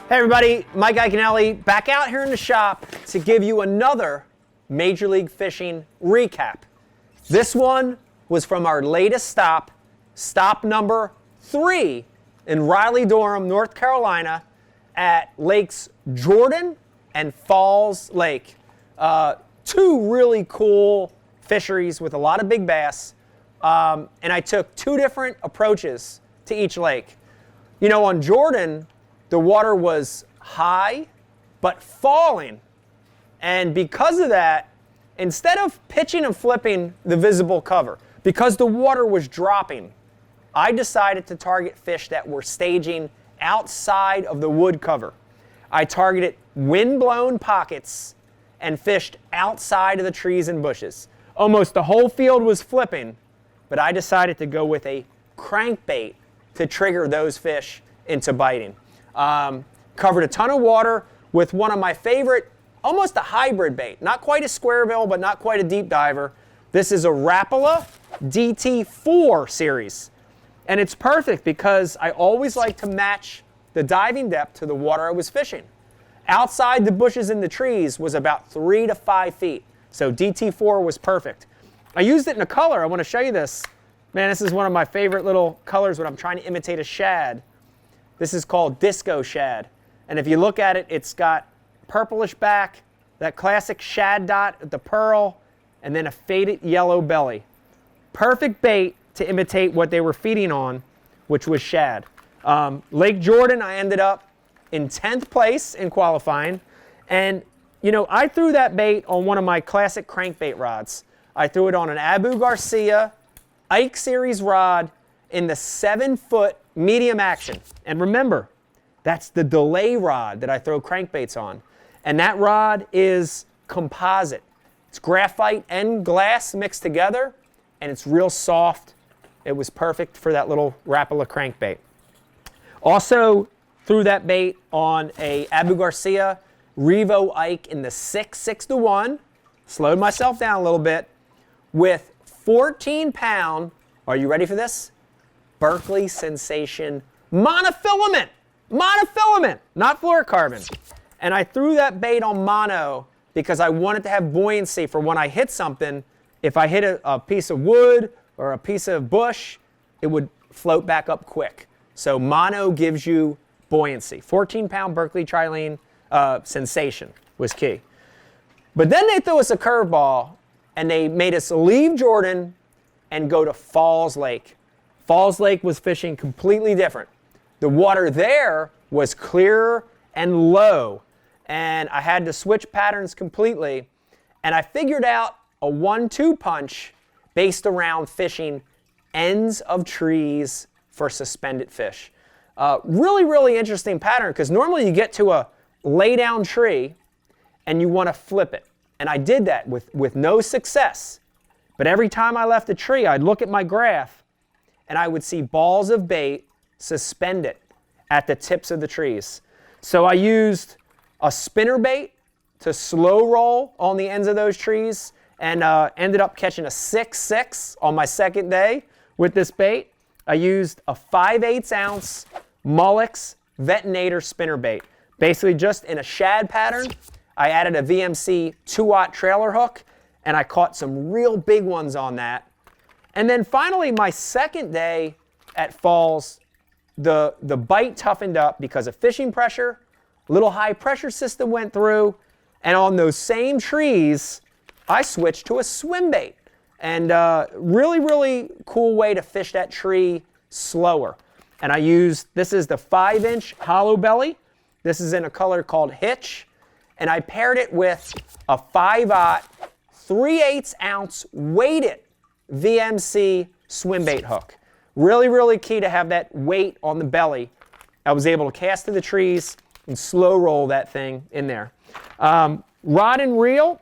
Hey everybody, Mike Iaconelli back out here in the shop to give you another Major League Fishing recap. This one was from our latest stop, stop number 3 in Raleigh-Durham, North Carolina at Lakes Jordon and Falls Lake. Two really cool fisheries with a lot of big bass, and I took 2 different approaches to each lake. You know, on Jordon, the water was high, but falling. And because of that, instead of pitching and flipping the visible cover, because the water was dropping, I decided to target fish that were staging outside of the wood cover. I targeted wind-blown pockets and fished outside of the trees and bushes. Almost the whole field was flipping, but I decided to go with a crankbait to trigger those fish into biting. Covered a ton of water with one of my favorite, almost a hybrid bait. Not quite a square bill, but not quite a deep diver. This is a Rapala DT4 series. And it's perfect because I always like to match the diving depth to the water I was fishing. Outside the bushes and the trees was about 3 to 5 feet. So DT4 was perfect. I used it in a color. I want to show you this. Man, this is one of my favorite little colors when I'm trying to imitate a shad. This is called Disco Shad. And if you look at it, it's got purplish back, that classic shad dot at the pearl, and then a faded yellow belly. Perfect bait to imitate what they were feeding on, which was shad. Lake Jordon, I ended up in 10th place in qualifying. And, you know, I threw that bait on one of my classic crankbait rods. I threw it on an Abu Garcia Ike Series rod in the 7-foot medium action. And remember, that's the delay rod that I throw crankbaits on. And that rod is composite. It's graphite and glass mixed together, and it's real soft. It was perfect for that little Rapala crankbait. Also threw that bait on a Abu Garcia Revo Ike in the 6-to-1. Slowed myself down a little bit with 14-pound, are you ready for this? Berkley Sensation Monofilament. Monofilament, not fluorocarbon. And I threw that bait on mono because I wanted to have buoyancy for when I hit something. If I hit a piece of wood or a piece of bush, it would float back up quick. So mono gives you buoyancy. 14-pound Berkley Trilene Sensation was key. But then they threw us a curveball and they made us leave Jordon and go to Falls Lake. Falls Lake was fishing completely different. The water there was clearer and low, and I had to switch patterns completely, and I figured out a 1-2 punch based around fishing ends of trees for suspended fish. Really, really interesting pattern, because normally you get to a lay-down tree and you want to flip it, and I did that with no success. But every time I left the tree, I'd look at my graph, and I would see balls of bait suspended at the tips of the trees. So I used a spinnerbait to slow roll on the ends of those trees and ended up catching a 6-6 on my second day with this bait. I used a 5/8 ounce Molix Venator Spinnerbait. Basically just in a shad pattern. I added a VMC 2-aught trailer hook, and I caught some real big ones on that. And then finally, my second day at Falls, the bite toughened up because of fishing pressure. A little high pressure system went through, and on those same trees, I switched to a swim bait. And really, really cool way to fish that tree slower. And I used, this is the 5-inch hollow belly. This is in a color called Hitch. And I paired it with a 5-aught 3/8 ounce weighted VMC swim bait hook. Really, really key to have that weight on the belly. I was able to cast to the trees and slow roll that thing in there. Rod and reel,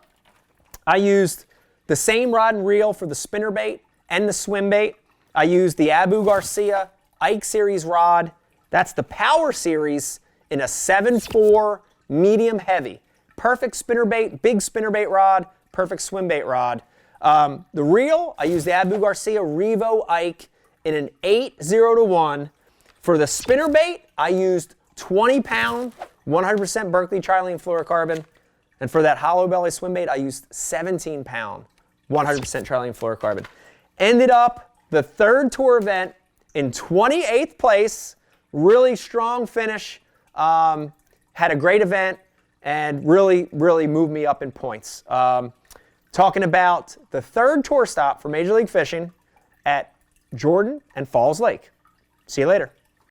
I used the same rod and reel for the spinnerbait and the swim bait. I used the Abu Garcia Ike Series rod. That's the Power Series in a 7.4 medium heavy. Perfect spinnerbait, big spinnerbait rod, perfect swim bait rod. The reel, I used the Abu Garcia Revo Ike in an 8-0-1. For the spinnerbait, I used 20-pound 100% Berkley trilene fluorocarbon. And for that hollow belly swim bait, I used 17-pound 100% trilene fluorocarbon. Ended up the third tour event in 28th place. Really strong finish. Had a great event and really moved me up in points. Talking about the third tour stop for Major League Fishing at Jordon and Falls Lake. See you later.